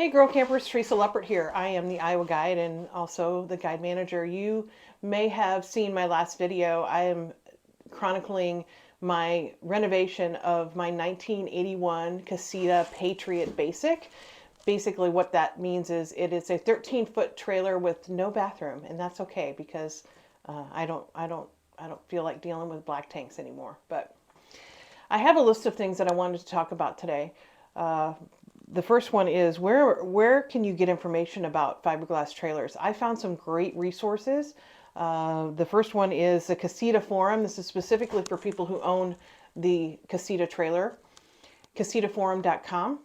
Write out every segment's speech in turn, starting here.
Hey girl campers, Theresa Leppert here. I am the Iowa guide and also the guide manager. You may have seen my last video. I am chronicling my renovation of my 1981 Casita Patriot Basic. Basically what that means is it is a 13-foot trailer with no bathroom, and that's okay because I don't feel like dealing with black tanks anymore. But I have a list of things that I wanted to talk about today. The first one is where can you get information about fiberglass trailers? I found some great resources. The first one is the Casita Forum. This is specifically for people who own the Casita trailer, casitaforum.com.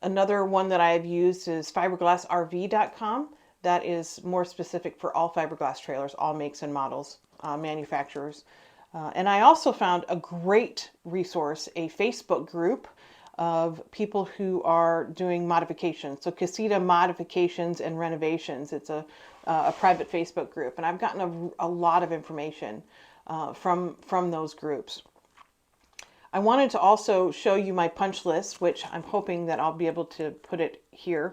Another one that I've used is fiberglassrv.com. That is more specific for all fiberglass trailers, all makes and models, manufacturers. And I also found a great resource, a Facebook group of people who are doing modifications. So Casita Modifications and Renovations. It's a private Facebook group. And I've gotten a lot of information from those groups. I wanted to also show you my punch list, which I'm hoping that I'll be able to put it here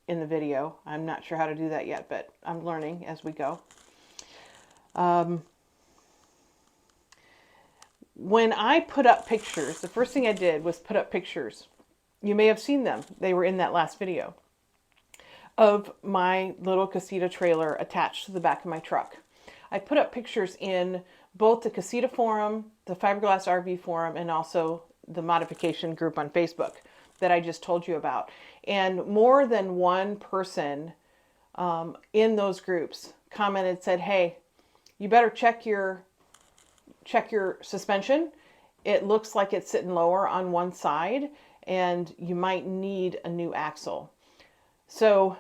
in the video. I'm not sure how to do that yet, but I'm learning as we go. When I put up pictures, the first thing I did was put up pictures. You may have seen them. They were in that last video of my little Casita trailer attached to the back of my truck. I put up pictures in both the Casita Forum, the Fiberglass RV Forum, and also the modification group on Facebook that I just told you about. And more than one person in those groups commented, said, hey, you better check your suspension. It looks like it's sitting lower on one side and you might need a new axle. So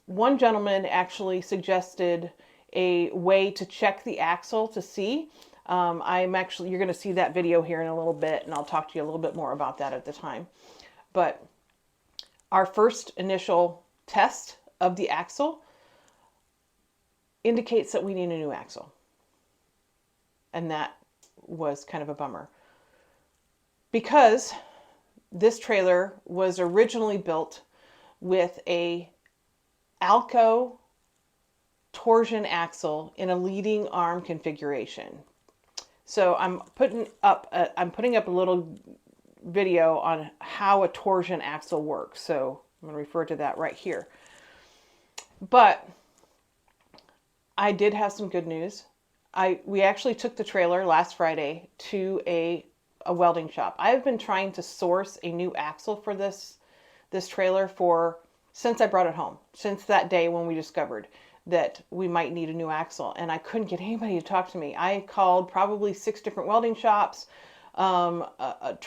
one gentleman actually suggested a way to check the axle to see. You're going to see that video here in a little bit, and I'll talk to you a little bit more about that at the time. But our first initial test of the axle indicates that we need a new axle. And that was kind of a bummer because this trailer was originally built with a Alco torsion axle in a leading arm configuration. So I'm putting up a little video on how a torsion axle works. So I'm going to refer to that right here. But I did have some good news. We actually took the trailer last Friday to a welding shop. I've been trying to source a new axle for this trailer since I brought it home, since that day when we discovered that we might need a new axle, and I couldn't get anybody to talk to me. I called probably 6 different welding shops, a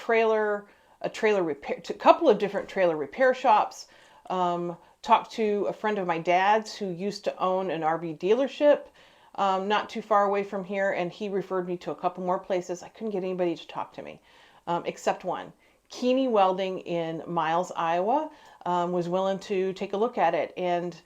couple of different trailer repair shops, talked to a friend of my dad's who used to own an RV dealership not too far away from here, and he referred me to a couple more places. I couldn't get anybody to talk to me except one. Keeney Welding in Miles, Iowa was willing to take a look at it, and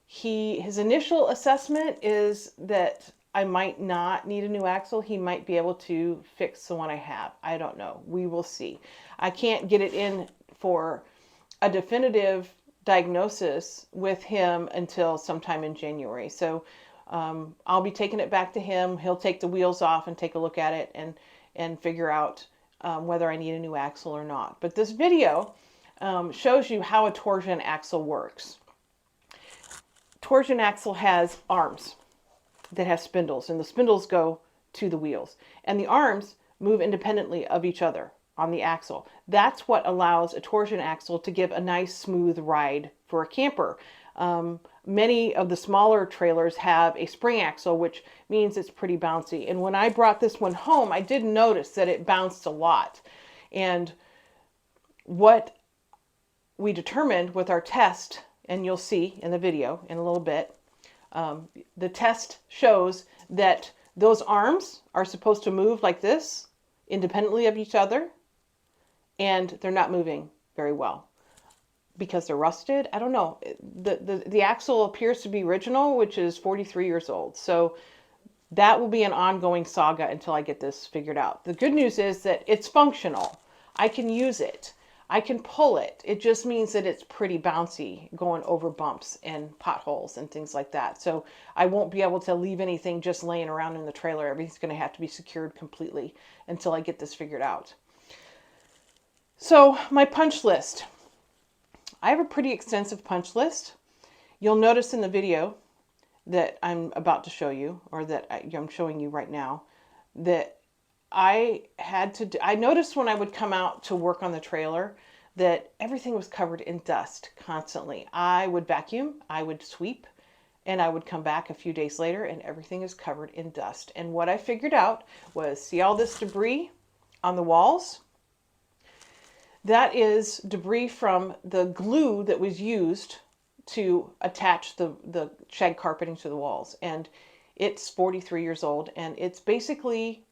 his initial assessment is that I might not need a new axle. He might be able to fix the one I have. I don't know. We will see. I can't get it in for a definitive diagnosis with him until sometime in January. So I'll be taking it back to him. He'll take the wheels off and take a look at it and figure out whether I need a new axle or not. But this video shows you how a torsion axle works. Torsion axle has arms that have spindles, and the spindles go to the wheels, and the arms move independently of each other on the axle. That's what allows a torsion axle to give a nice smooth ride for a camper. Many of the smaller trailers have a spring axle, which means it's pretty bouncy. And when I brought this one home, I did notice that it bounced a lot. And what we determined with our test, and you'll see in the video in a little bit, the test shows that those arms are supposed to move like this, independently of each other, and they're not moving very well because they're rusted. I don't know. The axle appears to be original, which is 43 years old. So that will be an ongoing saga until I get this figured out. The good news is that it's functional. I can use it. I can pull it. It just means that it's pretty bouncy going over bumps and potholes and things like that. So I won't be able to leave anything just laying around in the trailer. Everything's going to have to be secured completely until I get this figured out. So my punch list. I have a pretty extensive punch list. You'll notice in the video that I'm about to show you, or that I'm showing you right now, that I noticed when I would come out to work on the trailer that everything was covered in dust constantly. I would vacuum, I would sweep, and I would come back a few days later and everything is covered in dust. And what I figured out was, see all this debris on the walls? That is debris from the glue that was used to attach the shag carpeting to the walls. And it's 43 years old and it's basically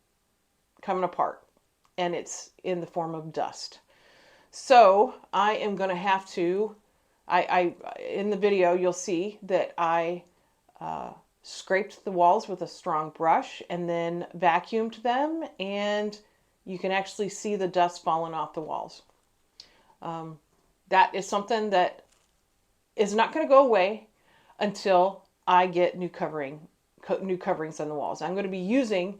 coming apart and it's in the form of dust. So I am going to have to, in the video you'll see that I scraped the walls with a strong brush and then vacuumed them, and you can actually see the dust falling off the walls. That is something that is not going to go away until I get new coverings on the walls. I'm going to be using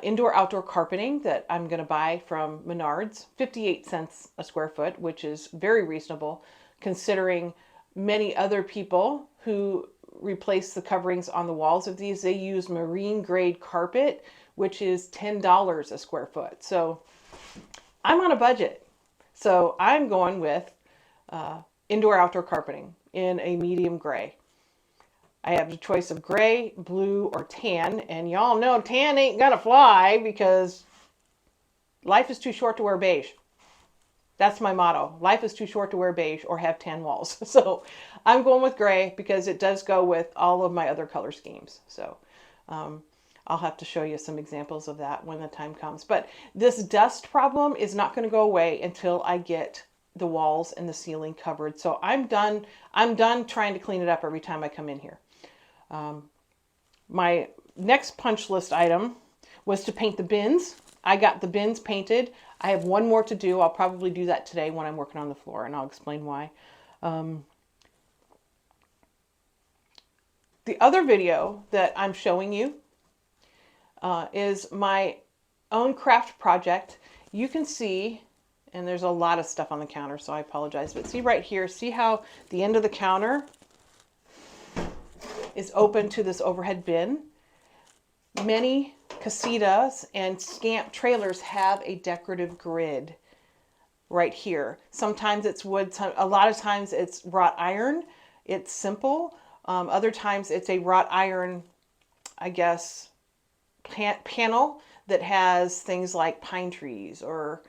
indoor-outdoor carpeting that I'm going to buy from Menards, 58 cents a square foot, which is very reasonable considering many other people who replace the coverings on the walls of these. They use marine grade carpet, which is $10 a square foot. So I'm on a budget. So I'm going with indoor-outdoor carpeting in a medium gray. I have the choice of gray, blue, or tan, and y'all know tan ain't gonna fly because life is too short to wear beige. That's my motto. Life is too short to wear beige or have tan walls. So I'm going with gray because it does go with all of my other color schemes. So I'll have to show you some examples of that when the time comes. But this dust problem is not going to go away until I get the walls and the ceiling covered. So I'm done trying to clean it up every time I come in here. My next punch list item was to paint the bins. I got the bins painted. I have one more to do. I'll probably do that today when I'm working on the floor, and I'll explain why. The other video that I'm showing you is my own craft project. You can see, and there's a lot of stuff on the counter, so I apologize, but see right here, see how the end of the counter is open to this overhead bin? Many Casitas and Scamp trailers have a decorative grid right here. Sometimes it's wood, a lot of times it's wrought iron. It's simple. Other times it's a wrought iron, I guess, panel that has things like pine trees or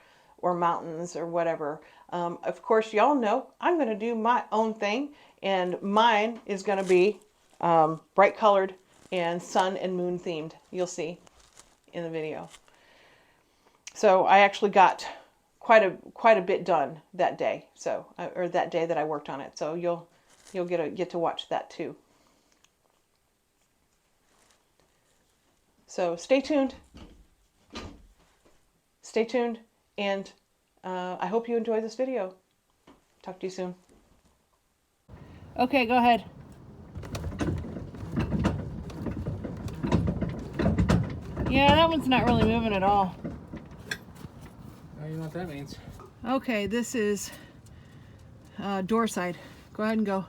mountains or whatever. Of course, y'all know I'm going to do my own thing, and mine is going to be bright colored and sun and moon themed. You'll see in the video. So I actually got quite a bit done that day. So or that day that I worked on it. So you'll get to watch that too. So stay tuned. Stay tuned, and I hope you enjoy this video. Talk to you soon. Okay, go ahead. Yeah, that one's not really moving at all. You know what that means. Okay, this is door side. Go ahead and go.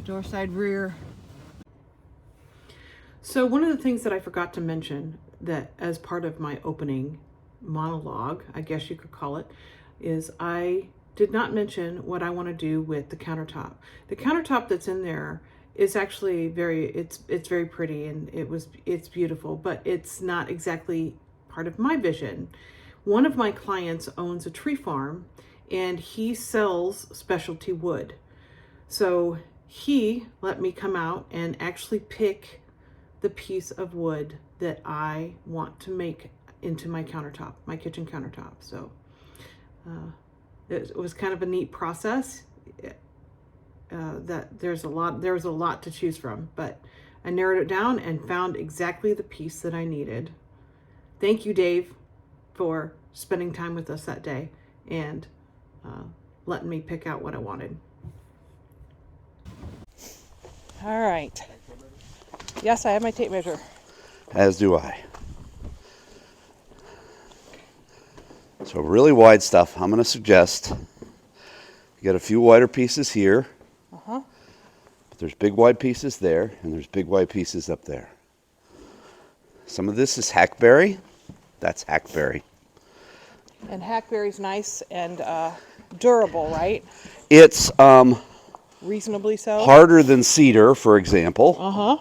Door side rear. So one of the things that I forgot to mention, that as part of my opening monologue, I guess you could call it, is I did not mention what I want to do with the countertop. The countertop that's in there is actually it's very pretty, and it's beautiful, but it's not exactly part of my vision. One of my clients owns a tree farm and he sells specialty wood. So he let me come out and actually pick the piece of wood that I want to make into my countertop, my kitchen countertop. So it was kind of a neat process. That there was a lot to choose from, but I narrowed it down and found exactly the piece that I needed. thank you, Dave, for spending time with us that day and letting me pick out what I wanted. All right. Yes, I have my tape measure. As do I. So really wide stuff, I'm going to suggest you get a few wider pieces here. Uh-huh. But there's big wide pieces there, and there's big wide pieces up there. Some of this is hackberry. That's hackberry. And hackberry's nice and durable, right? It's Reasonably so. harder than cedar, for example. Uh-huh.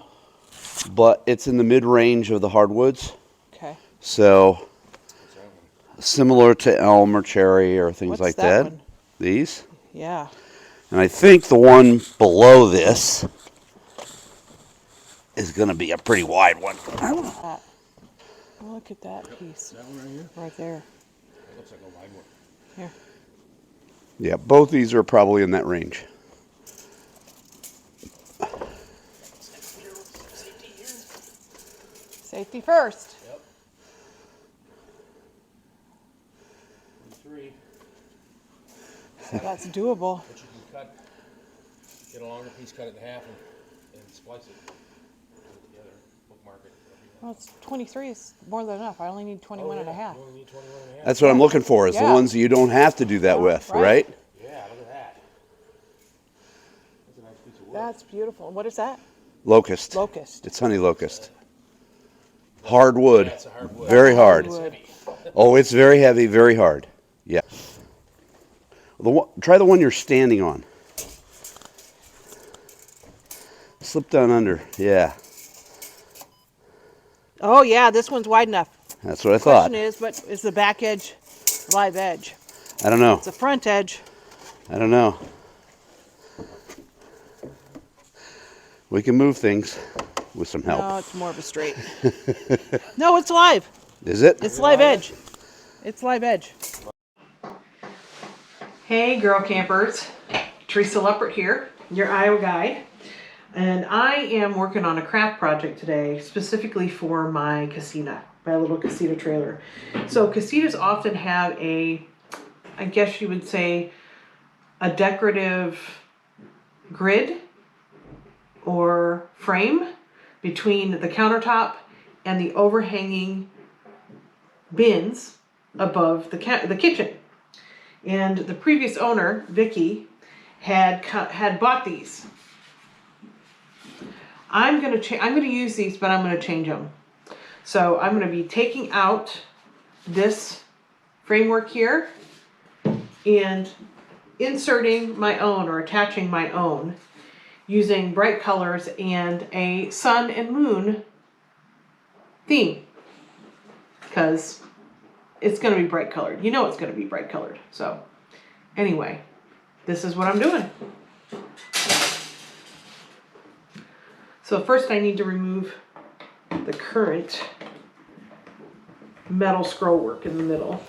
But it's in the mid-range of the hardwoods. Okay. So similar to elm or cherry or things What's like that that. one? These. Yeah. And I think the one below this is going to be a pretty wide one. Look at that piece. That one right here? Right there. That looks like a wide one. Here. Yeah, both these are probably in that range. Safety first. Yep. 3. So that's doable. But you can get a longer piece, cut it in half, and splice it. Put it together, bookmark it. Well, it's 23 is more than enough. I only need 21 and a half. You only need 21 and a half. That's what I'm looking for, is the Yeah. ones that you don't have to do that with, right. right? Yeah, look at that. That's a nice piece of wood. That's beautiful. What is that? Locust. Locust. It's honey locust. Hardwood. Yeah, it's a hardwood. Very hard. Wood. Oh, it's very heavy, very hard. Yeah. Try the one you're standing on. Slip down under. Yeah. Oh, yeah, this one's wide enough. That's what I thought. Question is, but is the back edge live edge? I don't know. It's a front edge. I don't know. We can move things with some help. No, it's more of a straight. No, it's live. Is it? It's live edge. It's live edge. Hey, girl campers. Theresa Leppert here, your Iowa guide. And I am working on a craft project today, specifically for my casita, my little casita trailer. So casitas often have I guess you would say, a decorative grid or frame between the countertop and the overhanging bins above the kitchen. And the previous owner, Vicky, had bought these. I'm gonna use these, but I'm gonna change them. So I'm gonna be taking out this framework here and inserting my own or attaching my own using bright colors and a sun and moon theme, because it's going to be bright colored. You know it's going to be bright colored. So anyway, this is what I'm doing. So first I need to remove the current metal scroll work in the middle.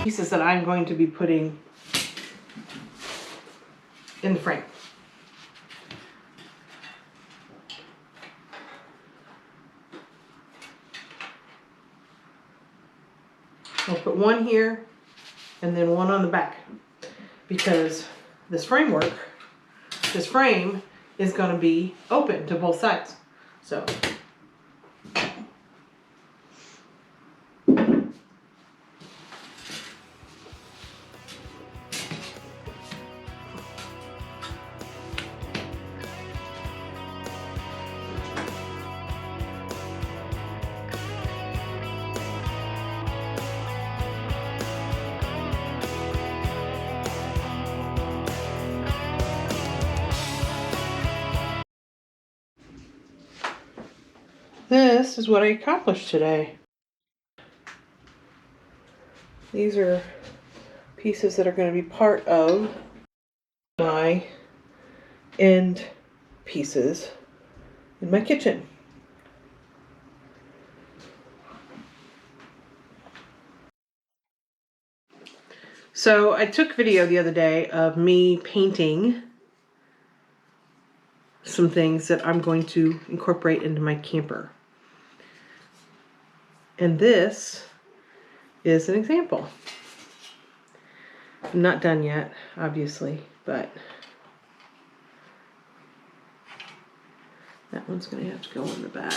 Pieces that I'm going to be putting in the frame. I'll put one here and then one on the back, because this frame is going to be open to both sides. So this is what I accomplished today. These are pieces that are going to be part of my end pieces in my kitchen. So I took video the other day of me painting some things that I'm going to incorporate into my camper. And this is an example. I'm not done yet, obviously, but that one's going to have to go in the back.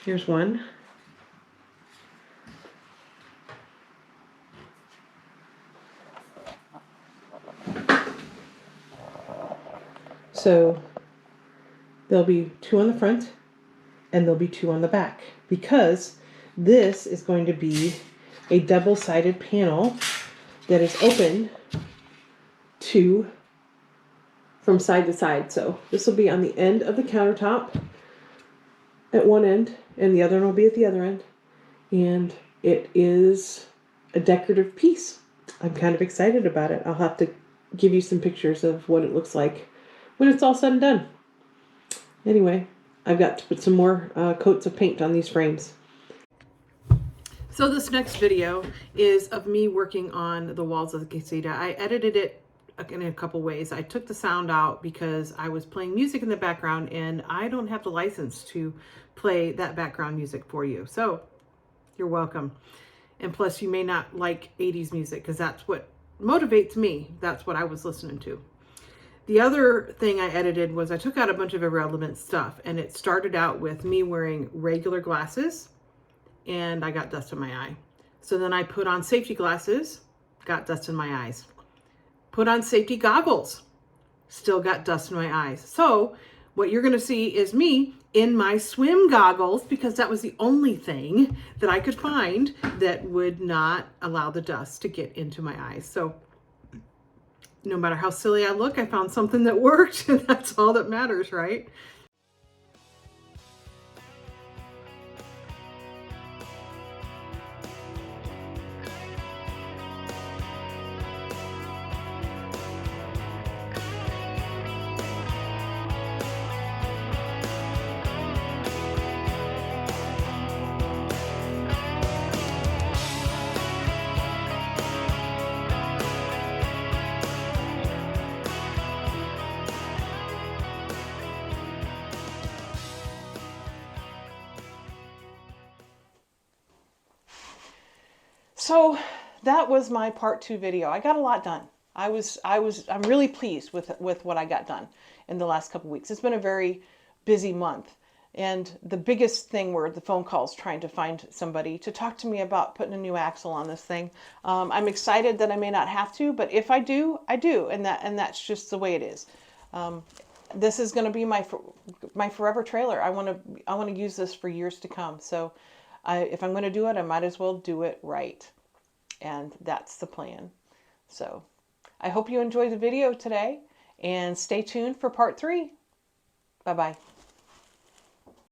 Here's one. So there'll be two on the front and there'll be two on the back, because this is going to be a double-sided panel that is open from side to side. So this will be on the end of the countertop at one end, and the other one will be at the other end. And it is a decorative piece. I'm kind of excited about it. I'll have to give you some pictures of what it looks like when it's all said and done. Anyway, I've got to put some more coats of paint on these frames. So this next video is of me working on the walls of the Casita. I edited it in a couple ways. I took the sound out because I was playing music in the background and I don't have the license to play that background music for you. So you're welcome. And plus you may not like 80s music because that's what motivates me. That's what I was listening to. The other thing I edited was I took out a bunch of irrelevant stuff, and it started out with me wearing regular glasses and I got dust in my eye. So then I put on safety glasses, got dust in my eyes. Put on safety goggles, still got dust in my eyes. So what you're gonna see is me in my swim goggles, because that was the only thing that I could find that would not allow the dust to get into my eyes. So no matter how silly I look, I found something that worked, and that's all that matters, right? So that was my part 2 video. I got a lot done. I'm really pleased with what I got done in the last couple weeks. It's been a very busy month. And the biggest thing were the phone calls trying to find somebody to talk to me about putting a new axle on this thing. I'm excited that I may not have to, but if I do, I do. And that's just the way it is. This is going to be my forever trailer. I want to use this for years to come. So if I'm going to do it, I might as well do it right. And that's the plan. So I hope you enjoyed the video today, and stay tuned for part 3. Bye-bye.